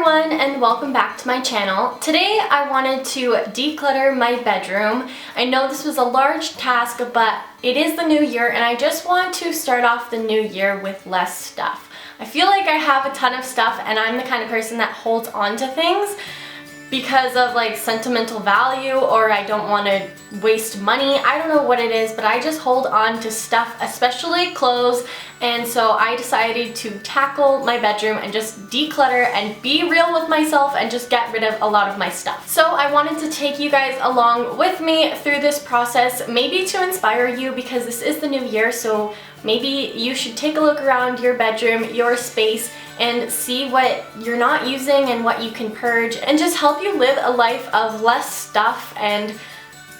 everyone and welcome back to my channel. Today I wanted to declutter my bedroom. I know this was a large task, but it is the new year and I just want to start off the new year with less stuff. I feel like I have a ton of stuff and I'm the kind of person that holds on to things because of like sentimental value, or I don't want to waste money. I don't know what it is, but I just hold on to stuff, especially clothes. And so I decided to tackle my bedroom and just declutter and be real with myself and just get rid of a lot of my stuff. So I wanted to take you guys along with me through this process, maybe to inspire you, because this is the new year, so maybe you should take a look around your bedroom, your space, and see what you're not using and what you can purge, and just help you live a life of less stuff and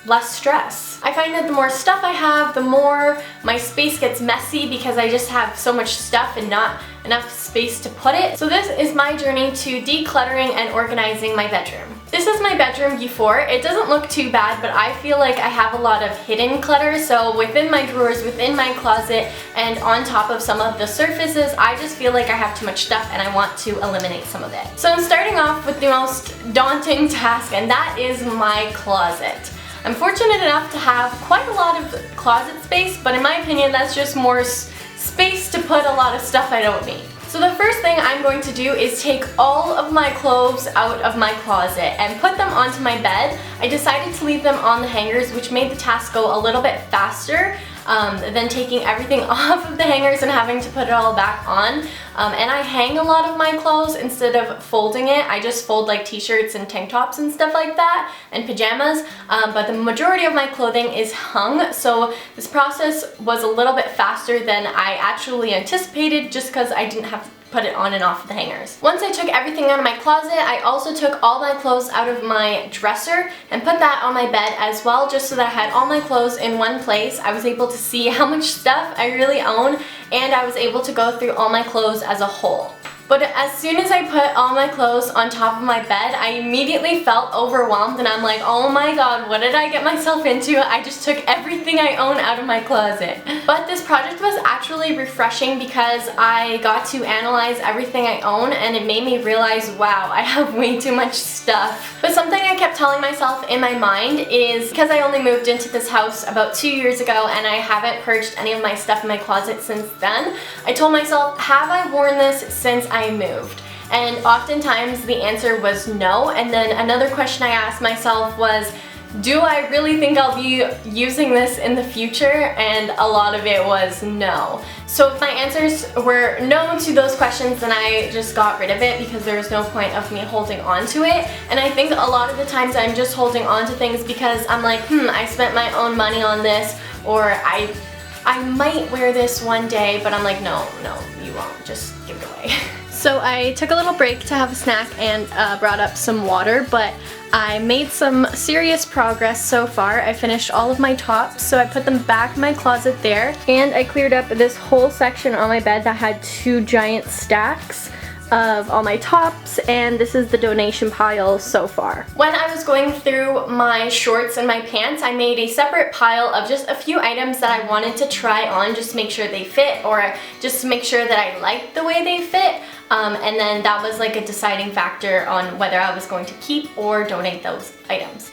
less stress. I find that the more stuff I have, the more my space gets messy because I just have so much stuff and not enough space to put it. So this is my journey to decluttering and organizing my bedroom. This is my bedroom before. It doesn't look too bad, but I feel like I have a lot of hidden clutter. So within my drawers, within my closet, and on top of some of the surfaces, I just feel like I have too much stuff and I want to eliminate some of it. So I'm starting off with the most daunting task, and that is my closet. I'm fortunate enough to have quite a lot of closet space, but in my opinion, that's just more space to put a lot of stuff I don't need. So the first thing I'm going to do is take all of my clothes out of my closet and put them onto my bed. I decided to leave them on the hangers, which made the task go a little bit faster than taking everything off of the hangers and having to put it all back on. And I hang a lot of my clothes instead of folding it. I just fold like t-shirts and tank tops and stuff like that, and pajamas, but the majority of my clothing is hung, so this process was a little bit faster than I actually anticipated, just because I didn't have to put it on and off the hangers. Once I took everything out of my closet, I also took all my clothes out of my dresser and put that on my bed as well, just so that I had all my clothes in one place. I was able to see how much stuff I really own, and I was able to go through all my clothes as a whole. But as soon as I put all my clothes on top of my bed, I immediately felt overwhelmed and I'm like, oh my god, what did I get myself into? I just took everything I own out of my closet. But this project was actually refreshing because I got to analyze everything I own, and it made me realize, wow, I have way too much stuff. But something I kept telling myself in my mind is, because I only moved into this house about 2 years ago and I haven't purged any of my stuff in my closet since then, I told myself, have I worn this since I moved? And oftentimes the answer was no. And then another question I asked myself was, do I really think I'll be using this in the future? And a lot of it was no. So if my answers were no to those questions, then I just got rid of it because there was no point of me holding on to it. And I think a lot of the times I'm just holding on to things because I'm like, I spent my own money on this, or I might wear this one day, but I'm like, no, you won't, just give it away. So I took a little break to have a snack and brought up some water, but I made some serious progress so far. I finished all of my tops, so I put them back in my closet there, and I cleared up this whole section on my bed that had 2 giant stacks of all my tops, and this is the donation pile so far. When I was going through my shorts and my pants, I made a separate pile of just a few items that I wanted to try on just to make sure they fit, or just to make sure that I liked the way they fit. And then that was like a deciding factor on whether I was going to keep or donate those items.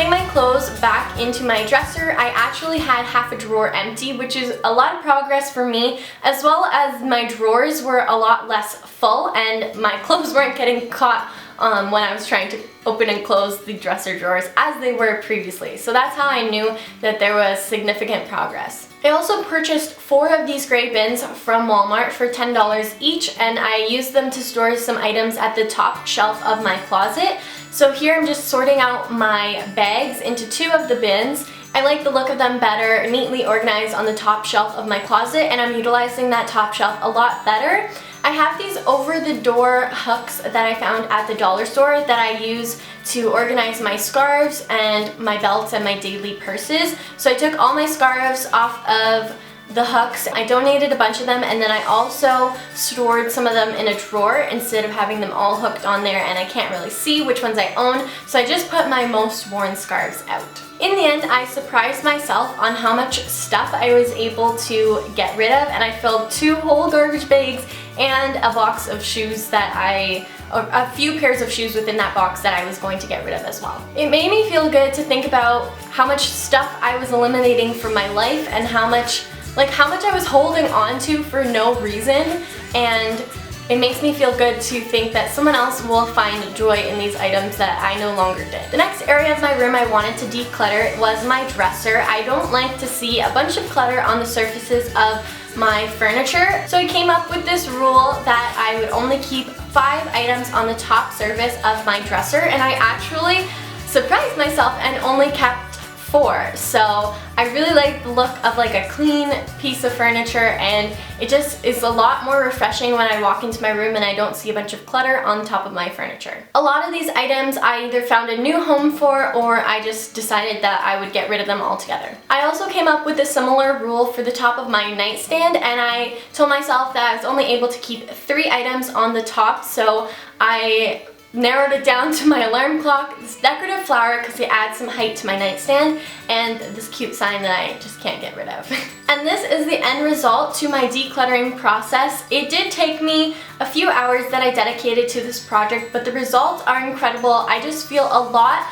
putting my clothes back into my dresser, I actually had half a drawer empty, which is a lot of progress for me, as well as my drawers were a lot less full and my clothes weren't getting caught when I was trying to open and close the dresser drawers as they were previously. So that's how I knew that there was significant progress. I also purchased 4 of these gray bins from Walmart for $10 each, and I used them to store some items at the top shelf of my closet. So here I'm just sorting out my bags into 2 of the bins. I like the look of them better, neatly organized on the top shelf of my closet, and I'm utilizing that top shelf a lot better. I have these over-the-door hooks that I found at the dollar store that I use to organize my scarves and my belts and my daily purses. So I took all my scarves off of the hooks. I donated a bunch of them, and then I also stored some of them in a drawer instead of having them all hooked on there, and I can't really see which ones I own, so I just put my most worn scarves out. In the end, I surprised myself on how much stuff I was able to get rid of, and I filled 2 whole garbage bags and a box of shoes or a few pairs of shoes within that box that I was going to get rid of as well. It made me feel good to think about how much stuff I was eliminating from my life and how much I was holding on to for no reason, and it makes me feel good to think that someone else will find joy in these items that I no longer did. The next area of my room I wanted to declutter was my dresser. I don't like to see a bunch of clutter on the surfaces of my furniture, so I came up with this rule that I would only keep 5 items on the top surface of my dresser, and I actually surprised myself and only kept 4. So I really like the look of like a clean piece of furniture, and it just is a lot more refreshing when I walk into my room and I don't see a bunch of clutter on top of my furniture. A lot of these items I either found a new home for, or I just decided that I would get rid of them altogether. I also came up with a similar rule for the top of my nightstand, and I told myself that I was only able to keep 3 items on the top, so I narrowed it down to my alarm clock, this decorative flower because it adds some height to my nightstand, and this cute sign that I just can't get rid of. And this is the end result to my decluttering process. It did take me a few hours that I dedicated to this project, but the results are incredible. I just feel a lot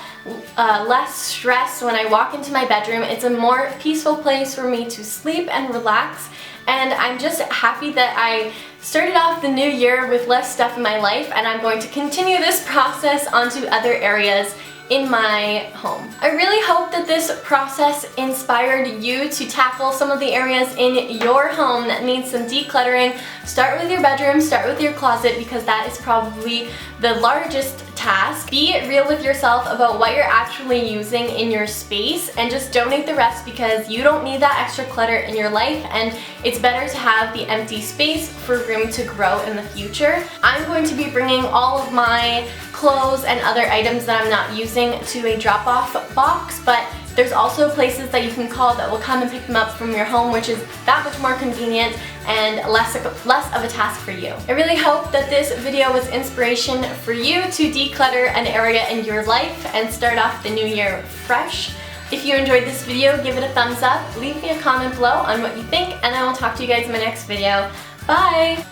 less stress when I walk into my bedroom. It's a more peaceful place for me to sleep and relax, and I'm just happy that I started off the new year with less stuff in my life, and I'm going to continue this process onto other areas in my home. I really hope that this process inspired you to tackle some of the areas in your home that need some decluttering. Start with your bedroom, start with your closet, because that is probably the largest task. Be real with yourself about what you're actually using in your space, and just donate the rest, because you don't need that extra clutter in your life, and it's better to have the empty space for room to grow in the future. I'm going to be bringing all of my clothes and other items that I'm not using to a drop-off box, but there's also places that you can call that will come and pick them up from your home, which is that much more convenient and less of a task for you. I really hope that this video was inspiration for you to declutter an area in your life and start off the new year fresh. If you enjoyed this video, give it a thumbs up, leave me a comment below on what you think, and I will talk to you guys in my next video. Bye!